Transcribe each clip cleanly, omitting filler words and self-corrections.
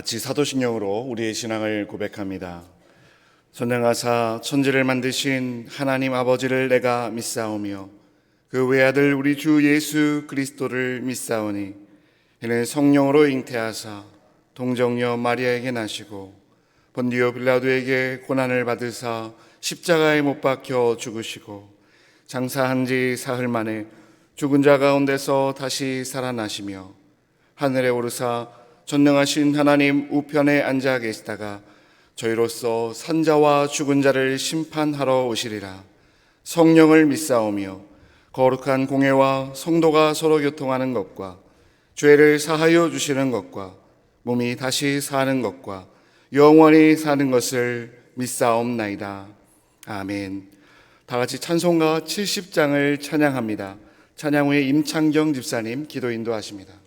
같이 사도신경으로 우리의 신앙을 고백합니다. 전능하사 천지를 만드신 하나님 아버지를 내가 믿사오며 그 외아들 우리 주 예수 그리스도를 믿사오니 이는 성령으로 잉태하사 동정녀 마리아에게 나시고 본디오 빌라도에게 고난을 받으사 십자가에 못 박혀 죽으시고 장사한 지 사흘 만에 죽은 자 가운데서 다시 살아나시며 하늘에 오르사 전능하신 하나님 우편에 앉아 계시다가 저희로서 산자와 죽은 자를 심판하러 오시리라. 성령을 믿사오며 거룩한 공회와 성도가 서로 교통하는 것과 죄를 사하여 주시는 것과 몸이 다시 사는 것과 영원히 사는 것을 믿사옵나이다. 아멘. 다 같이 찬송가 70장을 찬양합니다. 찬양 후에 임창경 집사님 기도 인도하십니다.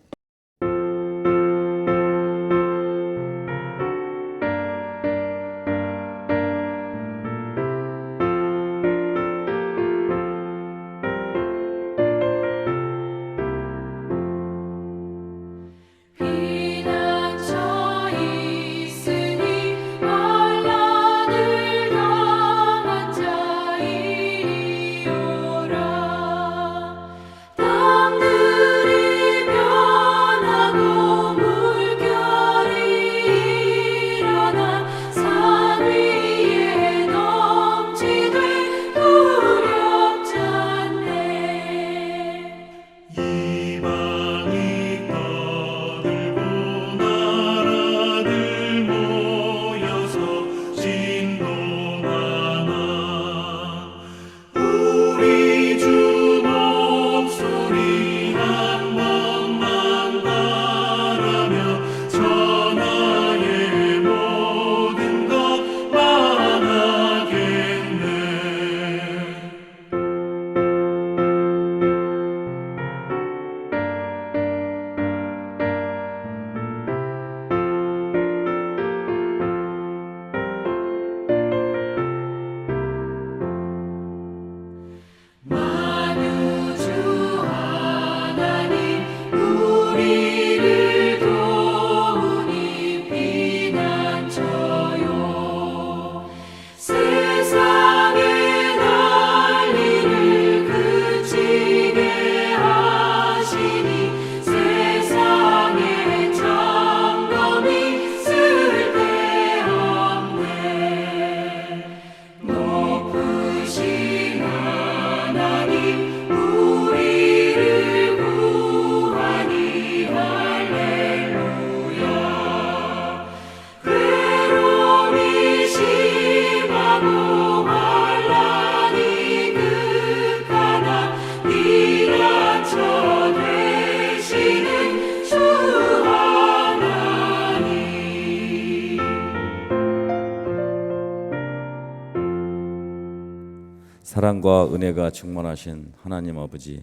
사랑과 은혜가 충만하신 하나님 아버지,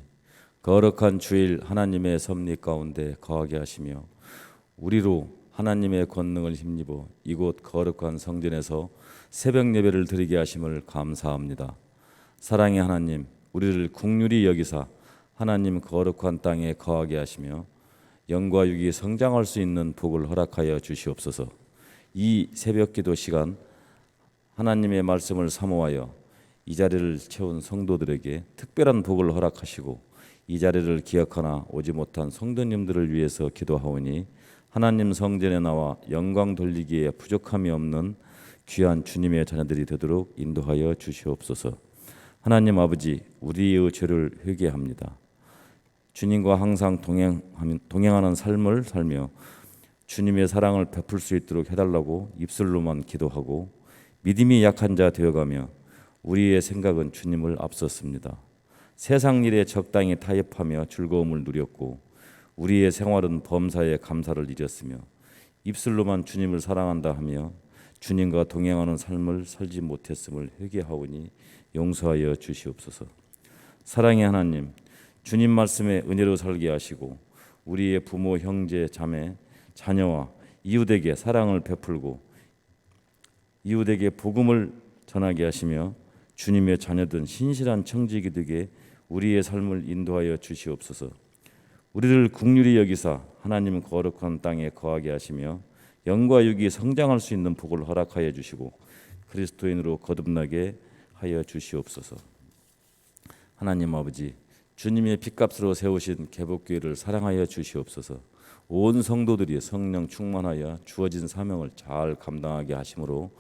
거룩한 주일 하나님의 섭리 가운데 거하게 하시며 우리로 하나님의 권능을 힘입어 이곳 거룩한 성전에서 새벽 예배를 드리게 하심을 감사합니다. 사랑의 하나님, 우리를 긍휼히 여기사 하나님 거룩한 땅에 거하게 하시며 영과 육이 성장할 수 있는 복을 허락하여 주시옵소서. 이 새벽기도 시간 하나님의 말씀을 사모하여 이 자리를 채운 성도들에게 특별한 복을 허락하시고 이 자리를 기억하나 오지 못한 성도님들을 위해서 기도하오니 하나님 성전에 나와 영광 돌리기에 부족함이 없는 귀한 주님의 자녀들이 되도록 인도하여 주시옵소서. 하나님 아버지, 우리의 죄를 회개합니다. 주님과 항상 동행하는 삶을 살며 주님의 사랑을 베풀 수 있도록 해달라고 입술로만 기도하고 믿음이 약한 자 되어가며 우리의 생각은 주님을 앞섰습니다. 세상 일에 적당히 타협하며 즐거움을 누렸고 우리의 생활은 범사에 감사를 잃었으며 입술로만 주님을 사랑한다 하며 주님과 동행하는 삶을 살지 못했음을 회개하오니 용서하여 주시옵소서. 사랑의 하나님, 주님 말씀에 은혜로 살게 하시고 우리의 부모, 형제, 자매, 자녀와 이웃에게 사랑을 베풀고 이웃에게 복음을 전하게 하시며 주님의 자녀된 신실한 청지기 되게 우리의 삶을 인도하여 주시옵소서. 우리를 긍휼히 여기사 하나님 거룩한 땅에 거하게 하시며 영과 육이 성장할 수 있는 복을 허락하여 주시고 그리스도인으로 거듭나게 하여 주시옵소서. 하나님 아버지, 주님의 핏값으로 세우신 개복교회를 사랑하여 주시옵소서. 온 성도들이 성령 충만하여 주어진 사명을 잘 감당하게 하심으로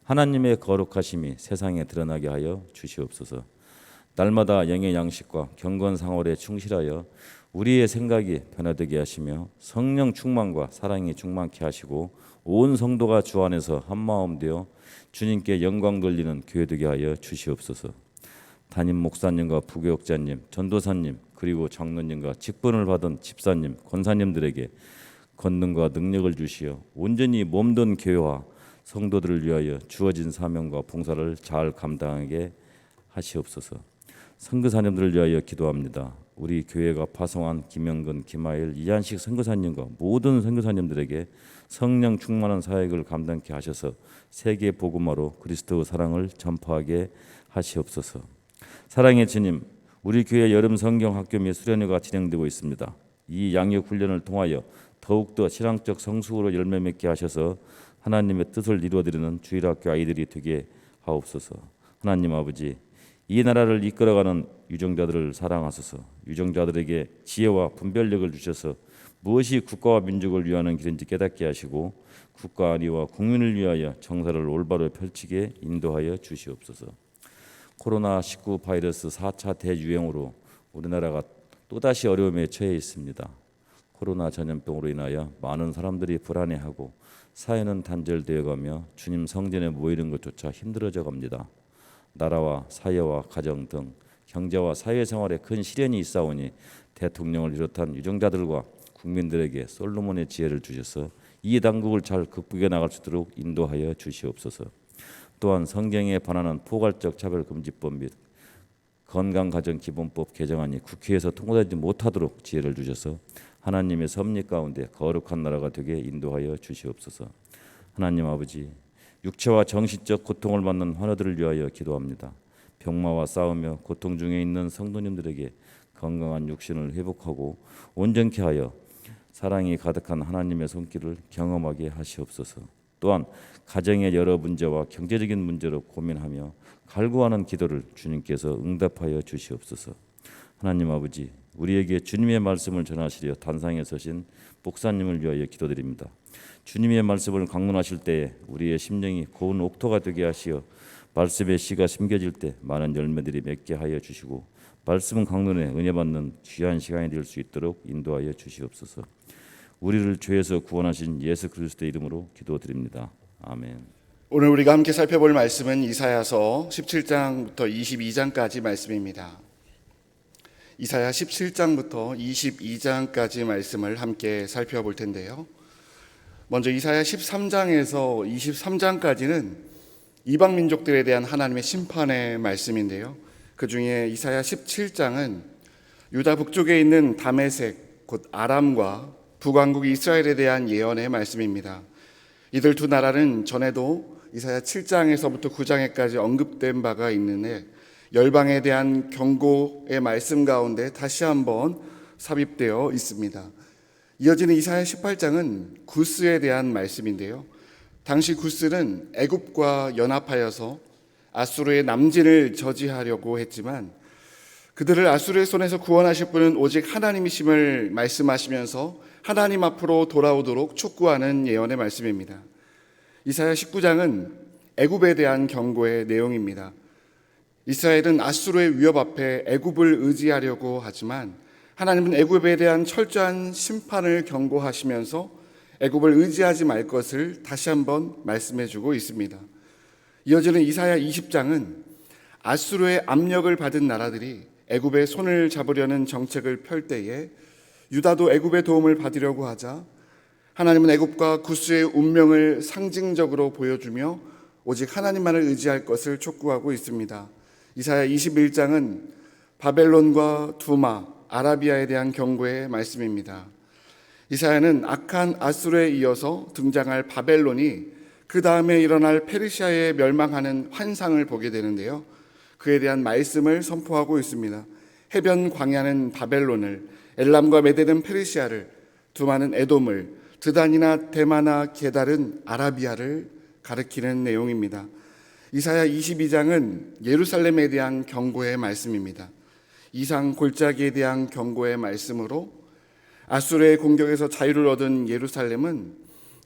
하나님의 거룩하심이 세상에 드러나게 하여 주시옵소서. 날마다 영의 양식과 경건상월에 충실하여 우리의 생각이 변화되게 하시며 성령 충만과 사랑이 충만케 하시고 온 성도가 주 안에서 한마음 되어 주님께 영광 돌리는 교회 되게 하여 주시옵소서. 담임 목사님과 부교육자님, 전도사님, 그리고 장로님과 직분을 받은 집사님, 권사님들에게 권능과 능력을 주시어 온전히 몸된 교회와 성도들을 위하여 주어진 사명과 봉사를 잘 감당하게 하시옵소서. 선교사님들을 위하여 기도합니다. 우리 교회가 파송한 김영근, 김하일, 이한식 선교사님과 모든 선교사님들에게 성령 충만한 사역을 감당케 하셔서 세계 복음화로 그리스도의 사랑을 전파하게 하시옵소서. 사랑의 주님, 우리 교회 여름 성경 학교 및 수련회가 진행되고 있습니다. 이 양육 훈련을 통하여 더욱더 신앙적 성숙으로 열매 맺게 하셔서 하나님의 뜻을 이루어드리는 주일학교 아이들이 되게 하옵소서. 하나님 아버지, 이 나라를 이끌어가는 유정자들을 사랑하소서. 유정자들에게 지혜와 분별력을 주셔서 무엇이 국가와 민족을 위하는 길인지 깨닫게 하시고 국가 안위와 국민을 위하여 정사를 올바로 펼치게 인도하여 주시옵소서. 코로나19 바이러스 4차 대유행으로 우리나라가 또다시 어려움에 처해 있습니다. 코로나 전염병으로 인하여 많은 사람들이 불안해하고 사회는 단절되어가며 주님 성전에 모이는 것조차 힘들어져 갑니다. 나라와 사회와 가정 등 경제와 사회생활에 큰 시련이 있사오니 대통령을 비롯한 유정자들과 국민들에게 솔로몬의 지혜를 주셔서 이 당국을 잘 극복해 나갈 수 있도록 인도하여 주시옵소서. 또한 성경에 반하는 포괄적 차별금지법 및 건강가정기본법 개정안이 국회에서 통과되지 못하도록 지혜를 주셔서 하나님의 섭리 가운데 거룩한 나라가 되게 인도하여 주시옵소서. 하나님 아버지, 육체와 정신적 고통을 받는 환우들을 위하여 기도합니다. 병마와 싸우며 고통 중에 있는 성도님들에게 건강한 육신을 회복하고 온전케 하여 사랑이 가득한 하나님의 손길을 경험하게 하시옵소서. 또한 가정의 여러 문제와 경제적인 문제로 고민하며 갈구하는 기도를 주님께서 응답하여 주시옵소서. 하나님 아버지, 우리에게 주님의 말씀을 전하시려 단상에 서신 목사님을 위하여 기도드립니다. 주님의 말씀을 강론하실 때에 우리의 심령이 고운 옥토가 되게 하시어 말씀의 씨가 심겨질 때 많은 열매들이 맺게 하여 주시고 말씀 강론에 은혜 받는 귀한 시간이 될 수 있도록 인도하여 주시옵소서. 우리를 죄에서 구원하신 예수 그리스도의 이름으로 기도드립니다. 아멘. 오늘 우리가 함께 살펴볼 말씀은 이사야서 17장부터 22장까지 말씀입니다. 이사야 17장부터 22장까지 말씀을 함께 살펴볼 텐데요. 먼저 이사야 13장에서 23장까지는 이방 민족들에 대한 하나님의 심판의 말씀인데요. 그 중에 이사야 17장은 유다 북쪽에 있는 다메섹 곧 아람과 북왕국 이스라엘에 대한 예언의 말씀입니다. 이들 두 나라는 전에도 이사야 7장에서부터 9장에까지 언급된 바가 있는데 열방에 대한 경고의 말씀 가운데 다시 한번 삽입되어 있습니다. 이어지는 이사야 18장은 구스에 대한 말씀인데요. 당시 구스는 애굽과 연합하여서 아수르의 남진을 저지하려고 했지만 그들을 아수르의 손에서 구원하실 분은 오직 하나님이심을 말씀하시면서 하나님 앞으로 돌아오도록 촉구하는 예언의 말씀입니다. 이사야 19장은 애굽에 대한 경고의 내용입니다. 이스라엘은 아수르의 위협 앞에 애굽을 의지하려고 하지만 하나님은 애굽에 대한 철저한 심판을 경고하시면서 애굽을 의지하지 말 것을 다시 한번 말씀해주고 있습니다. 이어지는 이사야 20장은 아수르의 압력을 받은 나라들이 애굽의 손을 잡으려는 정책을 펼 때에 유다도 애굽의 도움을 받으려고 하자 하나님은 애굽과 구스의 운명을 상징적으로 보여주며 오직 하나님만을 의지할 것을 촉구하고 있습니다. 이사야 21장은 바벨론과 두마, 아라비아에 대한 경고의 말씀입니다. 이사야는 악한 아수르에 이어서 등장할 바벨론이 그 다음에 일어날 페르시아에 멸망하는 환상을 보게 되는데요. 그에 대한 말씀을 선포하고 있습니다. 해변 광야는 바벨론을, 엘람과 메대는 페르시아를, 두마는 에돔을, 드단이나 데마나 게달은 아라비아를 가리키는 내용입니다. 이사야 22장은 예루살렘에 대한 경고의 말씀입니다. 이상 골짜기에 대한 경고의 말씀으로 아수르의 공격에서 자유를 얻은 예루살렘은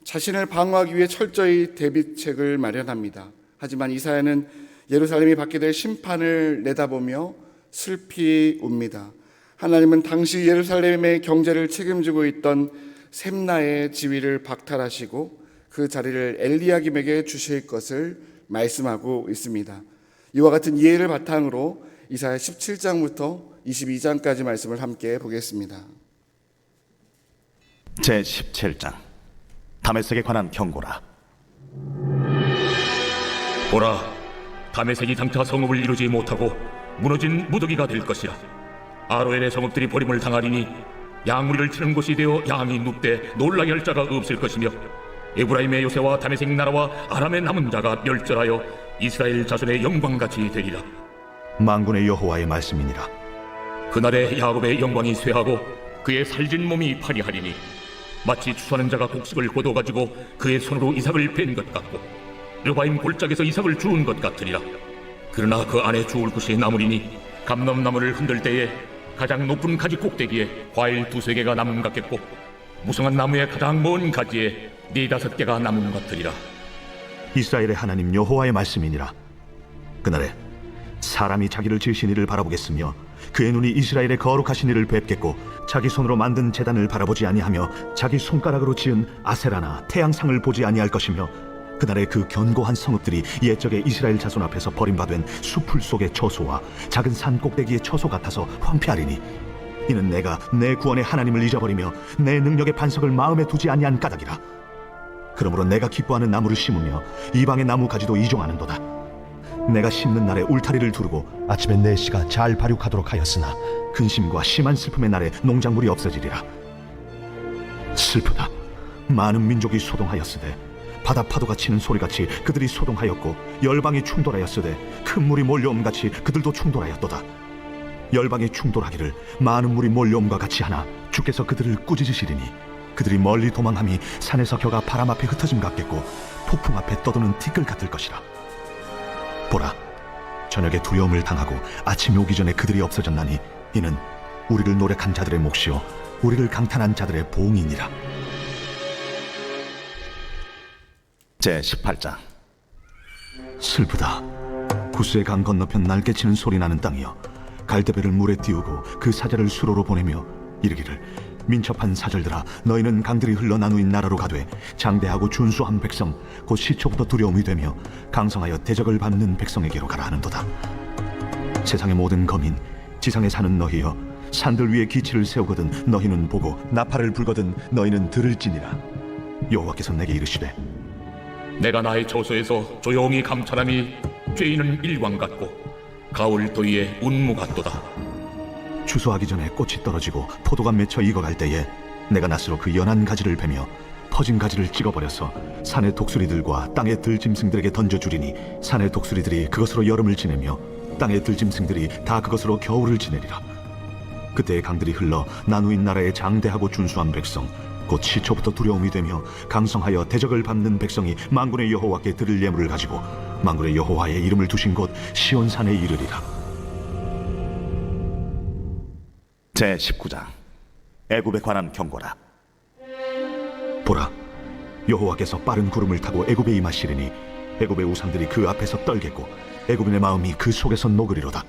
자신을 방어하기 위해 철저히 대비책을 마련합니다. 하지만 이사야는 예루살렘이 받게 될 심판을 내다보며 슬피 웁니다. 하나님은 당시 예루살렘의 경제를 책임지고 있던 셈나의 지위를 박탈하시고 그 자리를 엘리야김에게 주실 것을 말씀하고 있습니다. 이와 같은 이해를 바탕으로 이사야 17장부터 22장까지 말씀을 함께 보겠습니다. 제17장 다메섹에 관한 경고라. 보라, 다메섹이 장차 성읍을 이루지 못하고 무너진 무더기가 될 것이라. 아로엘의 성읍들이 버림을 당하리니 양무리를 치는 곳이 되어 양이 눕되 놀라게 할 자가 없을 것이며, 에브라임의 요새와 다메섹 나라와 아람의 남은 자가 멸절하여 이스라엘 자손의 영광같이 되리라. 만군의 여호와의 말씀이니라. 그날에 야곱의 영광이 쇠하고 그의 살진 몸이 파리하리니, 마치 추수하는 자가 곡식을 걷어가지고 그의 손으로 이삭을 벤 것 같고 르바임 골짜기에서 이삭을 주운 것 같으리라. 그러나 그 안에 주울 것이 나무리니 감람나무를 흔들 때에 가장 높은 가지 꼭대기에 과일 2-3개가 남은 것 같겠고, 무성한 나무의 가장 먼 가지에 4-5개가 남은 것 같으리라. 이스라엘의 하나님 여호와의 말씀이니라. 그날에 사람이 자기를 지으신 이를 바라보겠으며 그의 눈이 이스라엘의 거룩하신 이를 뵙겠고, 자기 손으로 만든 제단을 바라보지 아니하며 자기 손가락으로 지은 아세라나 태양상을 보지 아니할 것이며, 그날에 그 견고한 성읍들이 옛적의 이스라엘 자손 앞에서 버림받은 수풀 속의 처소와 작은 산 꼭대기의 처소 같아서 황폐하리니, 이는 내가 내 구원의 하나님을 잊어버리며 내 능력의 반석을 마음에 두지 아니한 까닭이라. 그러므로 내가 기뻐하는 나무를 심으며 이방의 나무 가지도 이종하는도다. 내가 심는 날에 울타리를 두르고 아침에 내 씨가 잘 발육하도록 하였으나 근심과 심한 슬픔의 날에 농작물이 없어지리라. 슬프다. 많은 민족이 소동하였으되 바다 파도가 치는 소리같이 그들이 소동하였고, 열방이 충돌하였으되 큰 물이 몰려옴같이 그들도 충돌하였도다. 열방이 충돌하기를 많은 물이 몰려옴과 같이 하나 주께서 그들을 꾸짖으시리니, 그들이 멀리 도망함이 산에서 겨가 바람 앞에 흩어짐 같겠고 폭풍 앞에 떠도는 티끌 같을 것이라. 보라, 저녁에 두려움을 당하고 아침이 오기 전에 그들이 없어졌나니, 이는 우리를 노력한 자들의 몫이요 우리를 강탄한 자들의 보응이니라. 제18장 슬프다. 구스의 강 건너편 날개치는 소리 나는 땅이여, 갈대배를 물에 띄우고 그 사자를 수로로 보내며 이르기를, 민첩한 사절들아, 너희는 강들이 흘러 나누인 나라로 가되 장대하고 준수한 백성, 곧 시초부터 두려움이 되며 강성하여 대적을 밟는 백성에게로 가라 하는도다. 세상의 모든 거민, 지상에 사는 너희여, 산들 위에 기치를 세우거든 너희는 보고 나팔을 불거든 너희는 들을지니라. 여호와께서 내게 이르시되, 내가 나의 저소에서 조용히 감찰함이 죄인은 일광 같고 가을 더위에 운무 같도다. 추수하기 전에 꽃이 떨어지고 포도가 맺혀 익어갈 때에 내가 낫으로 그 연한 가지를 베며 퍼진 가지를 찍어버려서 산의 독수리들과 땅의 들짐승들에게 던져주리니, 산의 독수리들이 그것으로 여름을 지내며 땅의 들짐승들이 다 그것으로 겨울을 지내리라. 그때의 강들이 흘러 나누인 나라의 장대하고 준수한 백성, 곧 시초부터 두려움이 되며 강성하여 대적을 밟는 백성이 만군의 여호와께 드릴 예물을 가지고 만군의 여호와의 이름을 두신 곳 시온산에 이르리라. 제19장 애굽에 관한 경고라. 보라, 여호와께서 빠른 구름을 타고 애굽에 임하시리니 애굽의 우상들이 그 앞에서 떨겠고 애굽인의 마음이 그 속에서 녹으리로다.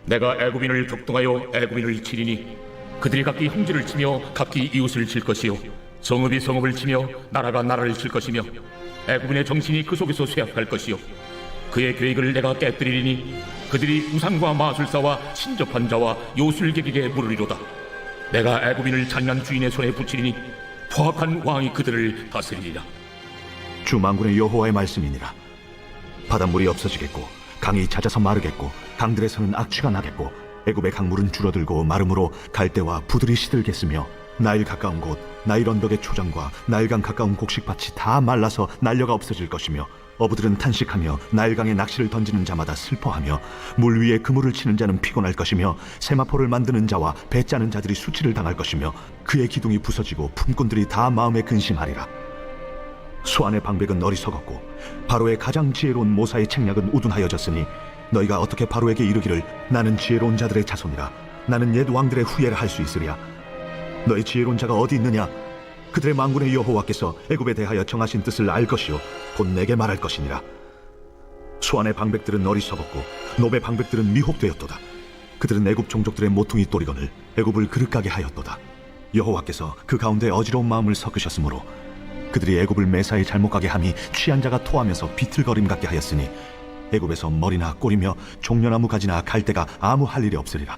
내가 애굽인을 격동하여 애굽인을 치리니, 그들이 각기 형제를 치며 각기 이웃을 칠 것이요 성읍이 성읍을 치며 나라가 나라를 칠 것이며, 애굽인의 정신이 그 속에서 쇠약할 것이요 그의 계획을 내가 깨뜨리리니, 그들이 우상과 마술사와 신접한 자와 요술객에게 물으리로다. 내가 애굽인을 잔인한 주인의 손에 붙이리니 포악한 왕이 그들을 다스리리라. 주 만군의 여호와의 말씀이니라. 바닷물이 없어지겠고 강이 잦아서 마르겠고 강들에서는 악취가 나겠고 애굽의 강물은 줄어들고 마름으로 갈대와 부들이 시들겠으며, 나일 가까운 곳 나일 언덕의 초장과 나일강 가까운 곡식밭이 다 말라서 날려가 없어질 것이며, 어부들은 탄식하며 나일강에 낚시를 던지는 자마다 슬퍼하며 물 위에 그물을 치는 자는 피곤할 것이며 세마포를 만드는 자와 배 짜는 자들이 수치를 당할 것이며 그의 기둥이 부서지고 품꾼들이 다 마음에 근심하리라. 수안의 방백은 어리석었고 바로의 가장 지혜로운 모사의 책략은 우둔하여졌으니 너희가 어떻게 바로에게 이르기를 나는 지혜로운 자들의 자손이라 나는 옛 왕들의 후예라 할 수 있으랴. 너희 지혜로운 자가 어디 있느냐? 그들의 만군의 여호와께서 애굽에 대하여 정하신 뜻을 알 것이요 곧 내게 말할 것이니라. 수안의 방백들은 어리석었고 노베 방백들은 미혹되었도다. 그들은 애굽 종족들의 모퉁이 또리건을 애굽을 그릇가게 하였도다. 여호와께서 그 가운데 어지러운 마음을 섞으셨으므로 그들이 애굽을 매사에 잘못 가게 함이 취한 자가 토하면서 비틀거림 같게 하였으니 애굽에서 머리나 꼬리며 종려나무 가지나 갈대가 아무 할 일이 없으리라.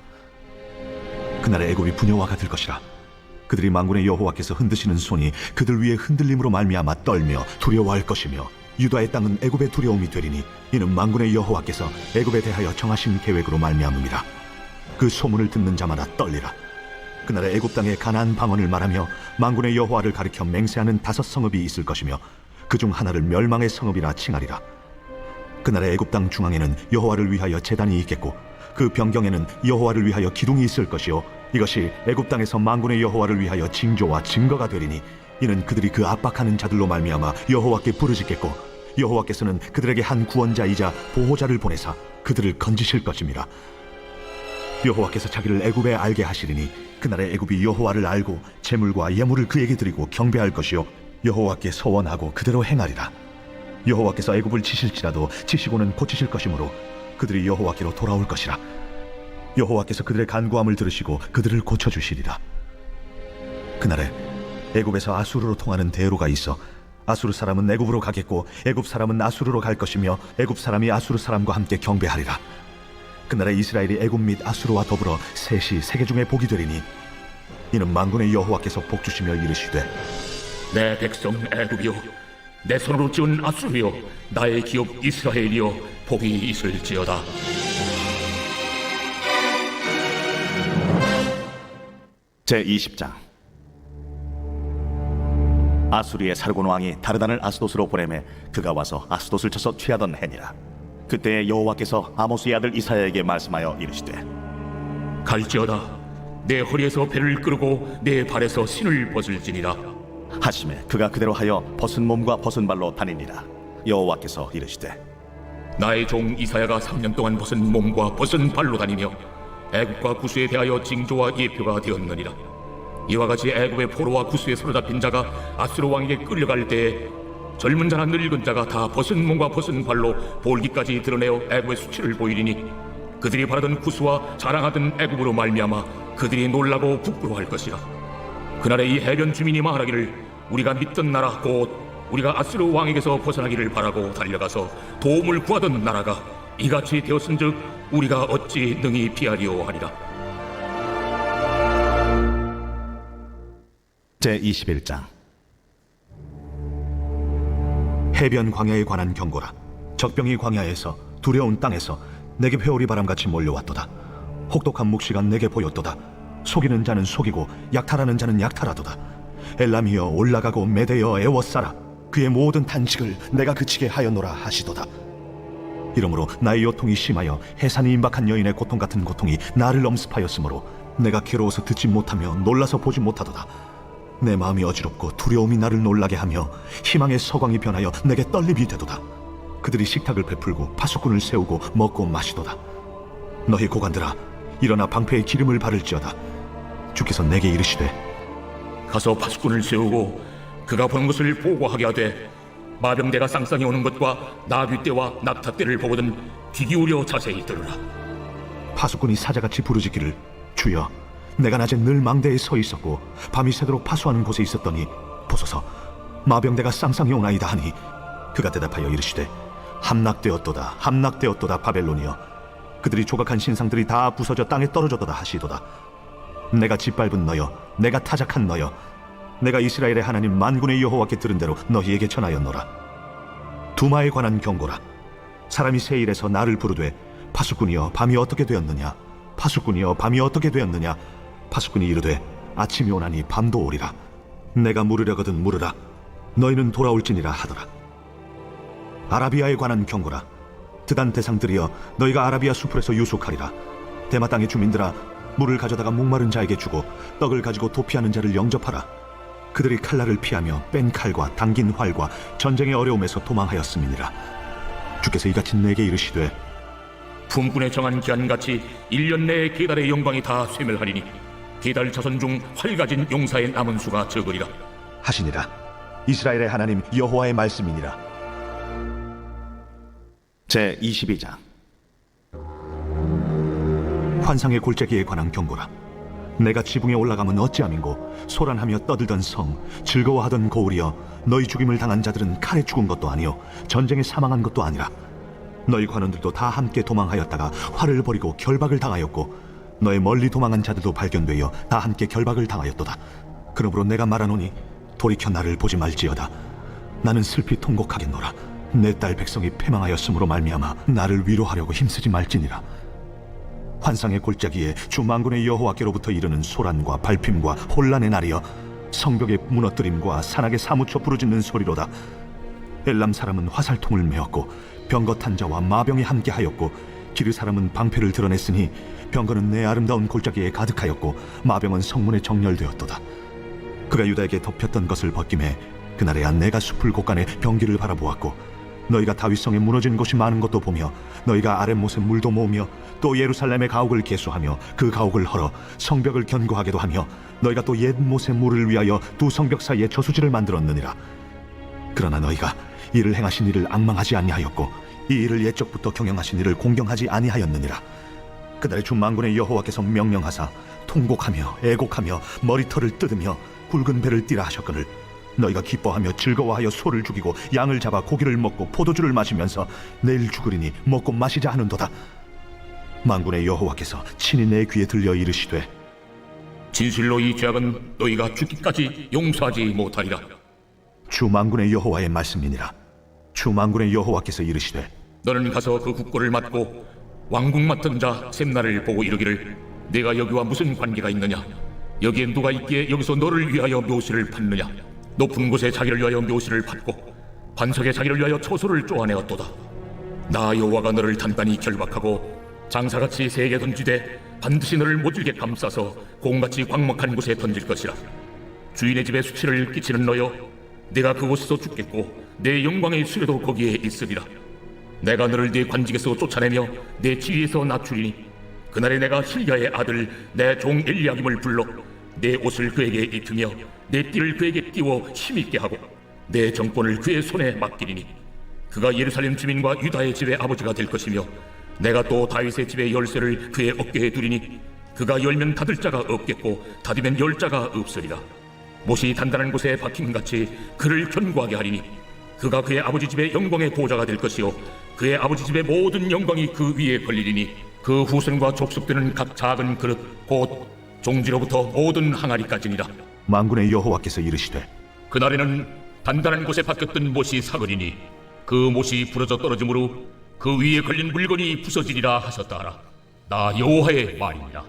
그날에 애굽이 부녀와 같을 것이라. 그들이 만군의 여호와께서 흔드시는 손이 그들 위에 흔들림으로 말미암아 떨며 두려워할 것이며 유다의 땅은 애굽의 두려움이 되리니 이는 만군의 여호와께서 애굽에 대하여 정하신 계획으로 말미암음이라. 그 소문을 듣는 자마다 떨리라. 그날에 애굽 땅에 가나안 방언을 말하며 만군의 여호와를 가리켜 맹세하는 5 성읍이 있을 것이며 그중 하나를 멸망의 성읍이라 칭하리라. 그날에 애굽 땅 중앙에는 여호와를 위하여 제단이 있겠고 그 변경에는 여호와를 위하여 기둥이 있을 것이요 이것이 애굽 땅에서 만군의 여호와를 위하여 징조와 증거가 되리니 이는 그들이 그 압박하는 자들로 말미암아 여호와께 부르짖겠고 여호와께서는 그들에게 한 구원자이자 보호자를 보내사 그들을 건지실 것임이라. 여호와께서 자기를 애굽에 알게 하시리니 그날에 애굽이 여호와를 알고 제물과 예물을 그에게 드리고 경배할 것이요 여호와께 서원하고 그대로 행하리라. 여호와께서 애굽을 치실지라도 치시고는 고치실 것이므로 그들이 여호와께로 돌아올 것이라. 여호와께서 그들의 간구함을 들으시고 그들을 고쳐주시리라. 그날에 애굽에서 아수르로 통하는 대로가 있어 아수르 사람은 애굽으로 가겠고 애굽 사람은 아수르로 갈 것이며 애굽 사람이 아수르 사람과 함께 경배하리라. 그날에 이스라엘이 애굽 및 아수르와 더불어 셋이 세계 중에 복이 되리니 이는 만군의 여호와께서 복 주시며 이르시되 내 백성 애굽이여 내 손으로 지은 아수르여 나의 기업 이스라엘이여 복이 있을지어다. 제20장 아수리의 살곤 왕이 다르단을 아스돗으로 보내매 그가 와서 아스돗을 쳐서 취하던 해니라. 그때에 여호와께서 아모스의 아들 이사야에게 말씀하여 이르시되 갈지어다 내 허리에서 배를 끄르고 내 발에서 신을 벗을지니라 하심에 그가 그대로 하여 벗은 몸과 벗은 발로 다니니라. 여호와께서 이르시되 나의 종 이사야가 3년 동안 벗은 몸과 벗은 발로 다니며 애굽과 구스에 대하여 징조와 예표가 되었느니라. 이와 같이 애굽의 포로와 구스에 사로잡힌 자가 아수르 왕에게 끌려갈 때에 젊은 자나 늙은 자가 다 벗은 몸과 벗은 발로 볼기까지 드러내어 애굽의 수치를 보이리니 그들이 바라던 구스와 자랑하던 애굽으로 말미암아 그들이 놀라고 부끄러워할 것이라. 그날에 이 해변 주민이 말하기를 우리가 믿던 나라 곧 우리가 아수르 왕에게서 벗어나기를 바라고 달려가서 도움을 구하던 나라가 이같이 되었은즉 우리가 어찌 능히 피하리오 하리라. 제21장 해변 광야에 관한 경고라. 적병이 광야에서 두려운 땅에서 내게 회오리 바람같이 몰려왔도다. 혹독한 묵시가 내게 보였도다. 속이는 자는 속이고 약탈하는 자는 약탈하도다. 엘람이여 올라가고 메대여 애워싸라. 그의 모든 탄식을 내가 그치게 하였노라 하시도다. 이러므로 나의 요통이 심하여 해산이 임박한 여인의 고통 같은 고통이 나를 엄습하였으므로 내가 괴로워서 듣지 못하며 놀라서 보지 못하도다. 내 마음이 어지럽고 두려움이 나를 놀라게 하며 희망의 서광이 변하여 내게 떨림이 되도다. 그들이 식탁을 베풀고 파수꾼을 세우고 먹고 마시도다. 너희 고관들아 일어나 방패에 기름을 바를지어다. 주께서 내게 이르시되 가서 파수꾼을 세우고 그가 본 것을 보고하게 하되 마병대가 쌍쌍이 오는 것과 나귀떼와 낙타떼를 보거든 귀 기울여 자세히 들으라. 파수꾼이 사자같이 부르짖기를 주여 내가 낮에 늘 망대에 서 있었고 밤이 새도록 파수하는 곳에 있었더니 보소서 마병대가 쌍쌍이 오나이다 하니 그가 대답하여 이르시되 함락되었도다 함락되었도다 바벨론이여 그들이 조각한 신상들이 다 부서져 땅에 떨어졌도다 하시도다. 내가 짓밟은 너여 내가 타작한 너여 내가 이스라엘의 하나님 만군의 여호와께 들은 대로 너희에게 전하였노라. 두마에 관한 경고라. 사람이 세일에서 나를 부르되 파수꾼이여 밤이 어떻게 되었느냐 파수꾼이여 밤이 어떻게 되었느냐. 파수꾼이 이르되 아침이 오나니 밤도 오리라. 내가 물으려거든 물으라. 너희는 돌아올지니라 하더라. 아라비아에 관한 경고라. 드단 대상들이여, 너희가 아라비아 수풀에서 유숙하리라. 대마 땅의 주민들아, 물을 가져다가 목마른 자에게 주고 떡을 가지고 도피하는 자를 영접하라. 그들이 칼날을 피하며 뺀 칼과 당긴 활과 전쟁의 어려움에서 도망하였음이니라. 주께서 이같이 내게 이르시되, 품꾼에 정한 기한같이 1년 내에 게달의 영광이 다 쇠멸하리니 게달 자손 중 활 가진 용사의 남은 수가 적으리라. 하시니라. 이스라엘의 하나님 여호와의 말씀이니라. 제 22장. 환상의 골짜기에 관한 경고라. 내가 지붕에 올라가면 어찌함인고, 소란하며 떠들던 성, 즐거워하던 고울이여, 너희 죽임을 당한 자들은 칼에 죽은 것도 아니요 전쟁에 사망한 것도 아니라, 너희 관원들도 다 함께 도망하였다가 활을 버리고 결박을 당하였고, 너의 멀리 도망한 자들도 발견되어 다 함께 결박을 당하였도다. 그러므로 내가 말하노니 돌이켜 나를 보지 말지어다. 나는 슬피 통곡하겠노라. 내 딸 백성이 패망하였으므로 말미암아 나를 위로하려고 힘쓰지 말지니라. 환상의 골짜기에 주 만군의 여호와께로부터 이르는 소란과 발핌과 혼란의 날이여, 성벽의 무너뜨림과 산악에 사무쳐 부르짖는 소리로다. 엘람 사람은 화살통을 메었고 병거 탄 자와 마병이 함께하였고, 기르 사람은 방패를 드러냈으니 병거는 내 아름다운 골짜기에 가득하였고 마병은 성문에 정렬되었도다. 그가 유다에게 덮였던 것을 벗김에 그날에야 내가 숲을 곳간에 병기를 바라보았고, 너희가 다윗성에 무너진 곳이 많은 것도 보며, 너희가 아랫못에 물도 모으며 또 예루살렘의 가옥을 개수하며 그 가옥을 헐어 성벽을 견고하게도 하며, 너희가 또 옛못에 물을 위하여 두 성벽 사이에 저수지를 만들었느니라. 그러나 너희가 이를 행하신 이를 앙망하지 아니하였고, 이 일을 옛적부터 경영하신 이를 공경하지 아니하였느니라. 그날에 주 만군의 여호와께서 명령하사 통곡하며 애곡하며 머리털을 뜯으며 굵은 배를 띠라 하셨거늘, 너희가 기뻐하며 즐거워하여 소를 죽이고 양을 잡아 고기를 먹고 포도주를 마시면서 내일 죽으리니 먹고 마시자 하는도다. 만군의 여호와께서 친히 내 귀에 들려 이르시되, 진실로 이 죄악은 너희가 죽기까지 용서하지 못하리라. 주 만군의 여호와의 말씀이니라. 주 만군의 여호와께서 이르시되, 너는 가서 그 국고를 맡고 왕궁 맡은 자 셈나를 보고 이르기를, 내가 여기와 무슨 관계가 있느냐? 여기에 누가 있기에 여기서 너를 위하여 묘시를 받느냐? 높은 곳에 자기를 위하여 묘시를 받고 반석에 자기를 위하여 초소를 쪼아내었도다. 나 여호와가 너를 단단히 결박하고 장사같이 세게 던지되 반드시 너를 못질게 감싸서 공같이 광목한 곳에 던질 것이라. 주인의 집에 수치를 끼치는 너여, 내가 그곳에서 죽겠고 내 영광의 수레도 거기에 있으리라. 내가 너를 네 관직에서 쫓아내며 내 지위에서 낮추리니, 그날에 내가 힐야의 아들 내 종 엘리야김을 불러 내 옷을 그에게 입히며 내 띠를 그에게 띄워 힘있게 하고 내 정권을 그의 손에 맡기리니, 그가 예루살렘 주민과 유다의 집의 아버지가 될 것이며, 내가 또 다윗의 집의 열쇠를 그의 어깨에 두리니, 그가 열면 닫을 자가 없겠고 닫으면 열 자가 없으리라. 못이 단단한 곳에 박힘같이 그를 견고하게 하리니, 그가 그의 아버지 집의 영광의 보좌가 될 것이요 그의 아버지 집의 모든 영광이 그 위에 걸리리니, 그 후손과 족속되는 각 작은 그릇 곧 종지로부터 모든 항아리까지니라. 만군의 여호와께서 이르시되, 그날에는 단단한 곳에 박혔던 못이 사거리니 그 못이 부러져 떨어지므로 그 위에 걸린 물건이 부서지리라 하셨다라. 나 여호와의 말이니라.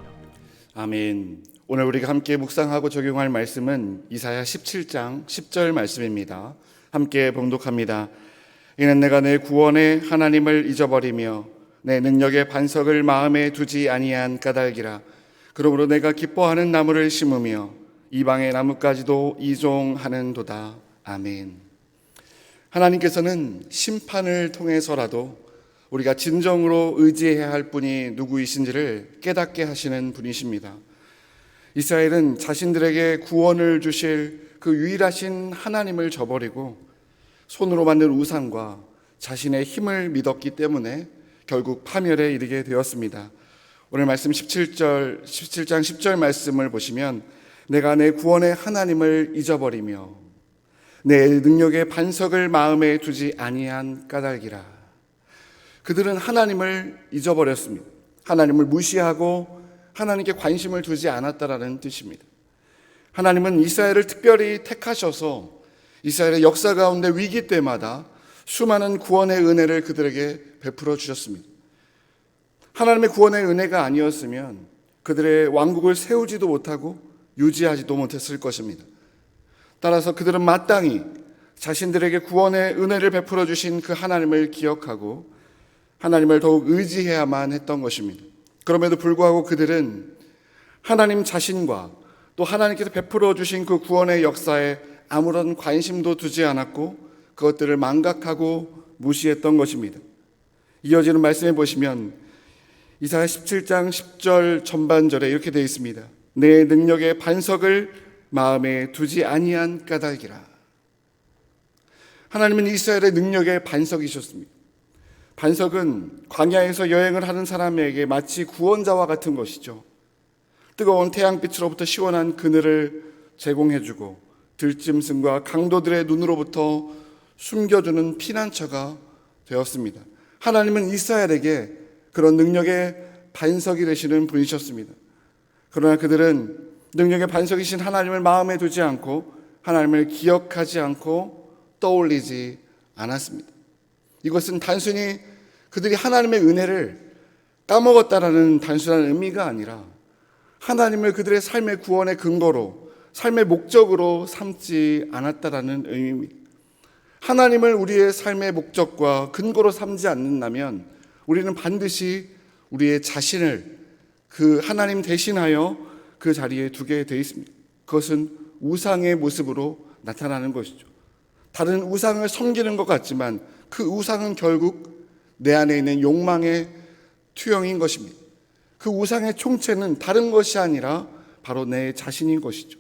아멘. 오늘 우리가 함께 묵상하고 적용할 말씀은 이사야 17장 10절 말씀입니다. 함께 봉독합니다. 이는 내가 내 구원의 하나님을 잊어버리며 내 능력의 반석을 마음에 두지 아니한 까닭이라. 그러므로 내가 기뻐하는 나무를 심으며 이방의 나무까지도 이종하는도다. 아멘. 하나님께서는 심판을 통해서라도 우리가 진정으로 의지해야 할 분이 누구이신지를 깨닫게 하시는 분이십니다. 이스라엘은 자신들에게 구원을 주실 그 유일하신 하나님을 저버리고 손으로 만든 우상과 자신의 힘을 믿었기 때문에 결국 파멸에 이르게 되었습니다. 오늘 말씀 17장 10절 말씀을 보시면, 내가 내 구원의 하나님을 잊어버리며 내 능력의 반석을 마음에 두지 아니한 까닭이라. 그들은 하나님을 잊어버렸습니다. 하나님을 무시하고 하나님께 관심을 두지 않았다라는 뜻입니다. 하나님은 이스라엘을 특별히 택하셔서 이스라엘의 역사 가운데 위기 때마다 수많은 구원의 은혜를 그들에게 베풀어 주셨습니다. 하나님의 구원의 은혜가 아니었으면 그들의 왕국을 세우지도 못하고 유지하지도 못했을 것입니다. 따라서 그들은 마땅히 자신들에게 구원의 은혜를 베풀어 주신 그 하나님을 기억하고 하나님을 더욱 의지해야만 했던 것입니다. 그럼에도 불구하고 그들은 하나님 자신과 또 하나님께서 베풀어 주신 그 구원의 역사에 아무런 관심도 두지 않았고 그것들을 망각하고 무시했던 것입니다. 이어지는 말씀에 보시면 이사야 17장 10절 전반절에 이렇게 되어 있습니다. 내 능력의 반석을 마음에 두지 아니한 까닭이라. 하나님은 이스라엘의 능력의 반석이셨습니다. 반석은 광야에서 여행을 하는 사람에게 마치 구원자와 같은 것이죠. 뜨거운 태양빛으로부터 시원한 그늘을 제공해주고 들짐승과 강도들의 눈으로부터 숨겨주는 피난처가 되었습니다. 하나님은 이스라엘에게 그런 능력의 반석이 되시는 분이셨습니다. 그러나 그들은 능력의 반석이신 하나님을 마음에 두지 않고 하나님을 기억하지 않고 떠올리지 않았습니다. 이것은 단순히 그들이 하나님의 은혜를 까먹었다라는 단순한 의미가 아니라 하나님을 그들의 삶의 구원의 근거로, 삶의 목적으로 삼지 않았다라는 의미입니다. 하나님을 우리의 삶의 목적과 근거로 삼지 않는다면 우리는 반드시 우리의 자신을 그 하나님 대신하여 그 자리에 두게 되어 있습니다. 그것은 우상의 모습으로 나타나는 것이죠. 다른 우상을 섬기는 것 같지만 그 우상은 결국 내 안에 있는 욕망의 투영인 것입니다. 그 우상의 총체는 다른 것이 아니라 바로 내 자신인 것이죠.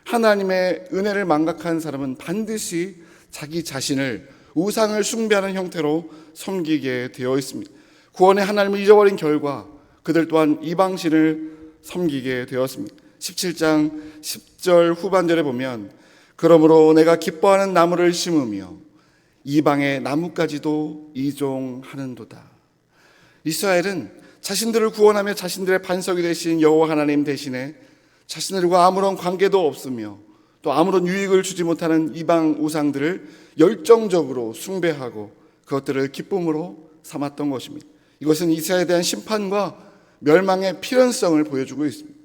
하나님의 은혜를 망각한 사람은 반드시 자기 자신을 우상을 숭배하는 형태로 섬기게 되어 있습니다. 구원의 하나님을 잊어버린 결과 그들 또한 이방신을 섬기게 되었습니다. 17장 10절 후반절에 보면 그러므로 내가 기뻐하는 나무를 심으며 이방의 나무까지도 이종하는도다. 이스라엘은 자신들을 구원하며 자신들의 반석이 되신 여호와 하나님 대신에 자신들과 아무런 관계도 없으며 또 아무런 유익을 주지 못하는 이방 우상들을 열정적으로 숭배하고 그것들을 기쁨으로 삼았던 것입니다. 이것은 이스라엘에 대한 심판과 멸망의 필연성을 보여주고 있습니다.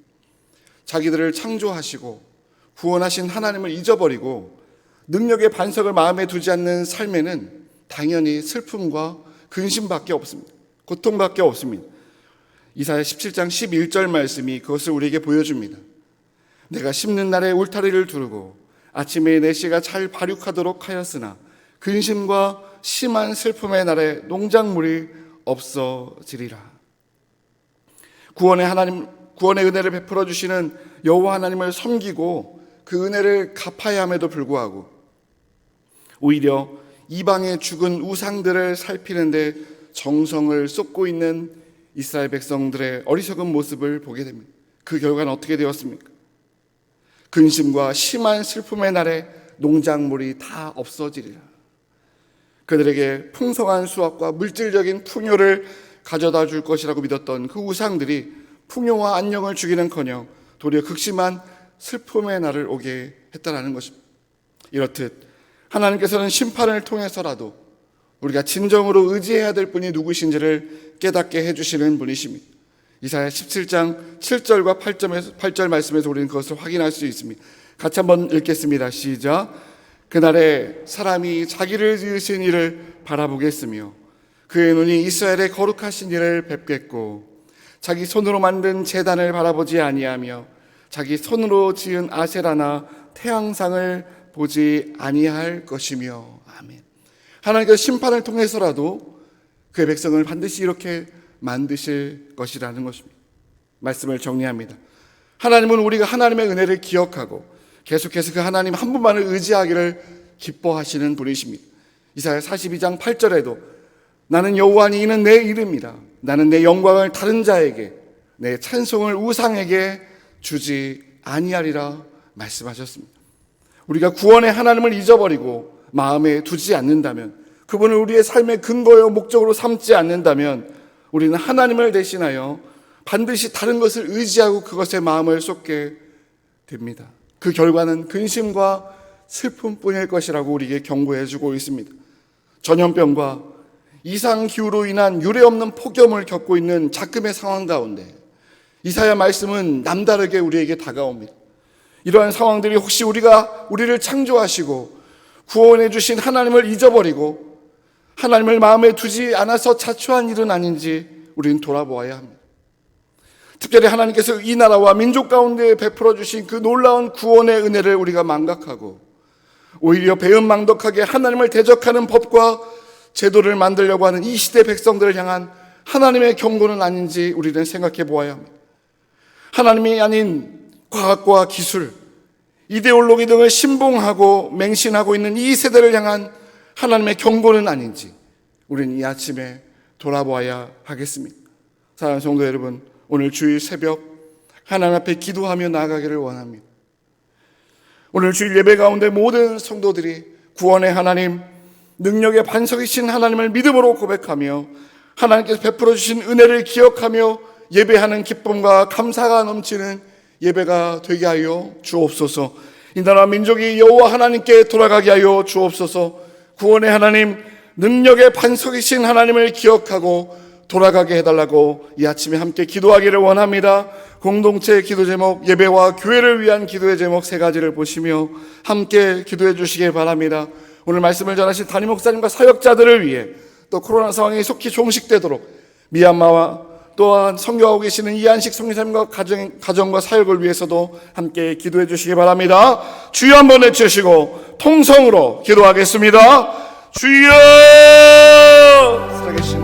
자기들을 창조하시고 구원하신 하나님을 잊어버리고 능력의 반석을 마음에 두지 않는 삶에는 당연히 슬픔과 근심밖에 없습니다. 고통밖에 없습니다. 이사야 17장 11절 말씀이 그것을 우리에게 보여줍니다. 내가 심는 날에 울타리를 두르고 아침에 내 씨가 잘 발육하도록 하였으나 근심과 심한 슬픔의 날에 농작물이 없어지리라. 구원의 은혜를 베풀어 주시는 여호와 하나님을 섬기고 그 은혜를 갚아야 함에도 불구하고 오히려 이방의 죽은 우상들을 살피는데 정성을 쏟고 있는 이스라엘 백성들의 어리석은 모습을 보게 됩니다. 그 결과는 어떻게 되었습니까? 근심과 심한 슬픔의 날에 농작물이 다 없어지리라. 그들에게 풍성한 수확과 물질적인 풍요를 가져다 줄 것이라고 믿었던 그 우상들이 풍요와 안녕을 주기는커녕 도리어 극심한 슬픔의 날을 오게 했다라는 것입니다. 이렇듯 하나님께서는 심판을 통해서라도 우리가 진정으로 의지해야 될 분이 누구신지를 깨닫게 해주시는 분이십니다. 이사야 17장 7절과 8절 말씀에서 우리는 그것을 확인할 수 있습니다. 같이 한번 읽겠습니다. 시작. 그날에 사람이 자기를 지으신 이를 바라보겠으며 그의 눈이 이스라엘의 거룩하신 이를 뵙겠고 자기 손으로 만든 제단을 바라보지 아니하며 자기 손으로 지은 아세라나 태양상을 보지 아니할 것이며. 아멘. 하나님께서 심판을 통해서라도 그의 백성을 반드시 이렇게 만드실 것이라는 것입니다. 말씀을 정리합니다. 하나님은 우리가 하나님의 은혜를 기억하고 계속해서 그 하나님 한 분만을 의지하기를 기뻐하시는 분이십니다. 이사야 42장 8절에도 나는 여호와니 이는 내 이름이라. 나는 내 영광을 다른 자에게 내 찬송을 우상에게 주지 아니하리라 말씀하셨습니다. 우리가 구원의 하나님을 잊어버리고 마음에 두지 않는다면, 그분을 우리의 삶의 근거요 목적으로 삼지 않는다면 우리는 하나님을 대신하여 반드시 다른 것을 의지하고 그것에 마음을 쏟게 됩니다. 그 결과는 근심과 슬픔뿐일 것이라고 우리에게 경고해 주고 있습니다. 전염병과 이상기후로 인한 유례없는 폭염을 겪고 있는 작금의 상황 가운데 이사야 말씀은 남다르게 우리에게 다가옵니다. 이러한 상황들이 혹시 우리를 창조하시고 구원해 주신 하나님을 잊어버리고 하나님을 마음에 두지 않아서 자초한 일은 아닌지 우리는 돌아보아야 합니다. 특별히 하나님께서 이 나라와 민족 가운데 베풀어 주신 그 놀라운 구원의 은혜를 우리가 망각하고 오히려 배은망덕하게 하나님을 대적하는 법과 제도를 만들려고 하는 이 시대 백성들을 향한 하나님의 경고는 아닌지 우리는 생각해 보아야 합니다. 하나님이 아닌 과학과 기술, 이데올로기 등을 신봉하고 맹신하고 있는 이 세대를 향한 하나님의 경고는 아닌지 우리는 이 아침에 돌아보아야 하겠습니다. 사랑하는 성도 여러분, 오늘 주일 새벽 하나님 앞에 기도하며 나아가기를 원합니다. 오늘 주일 예배 가운데 모든 성도들이 구원의 하나님, 능력의 반석이신 하나님을 믿음으로 고백하며 하나님께서 베풀어 주신 은혜를 기억하며 예배하는 기쁨과 감사가 넘치는 예배가 되게 하여 주옵소서. 이 나라 민족이 여호와 하나님께 돌아가게 하여 주옵소서. 구원의 하나님, 능력의 반석이신 하나님을 기억하고 돌아가게 해달라고 이 아침에 함께 기도하기를 원합니다. 공동체 기도 제목, 예배와 교회를 위한 기도의 제목 3가지를 보시며 함께 기도해 주시기 바랍니다. 오늘 말씀을 전하신 담임 목사님과 사역자들을 위해 또 코로나 상황이 속히 종식되도록 미얀마와 또한 선교하고 계시는 이한식 성교사님과 가정과 사역을 위해서도 함께 기도해 주시기 바랍니다. 주여 한번 외치시고 통성으로 기도하겠습니다. 주여! 살아계신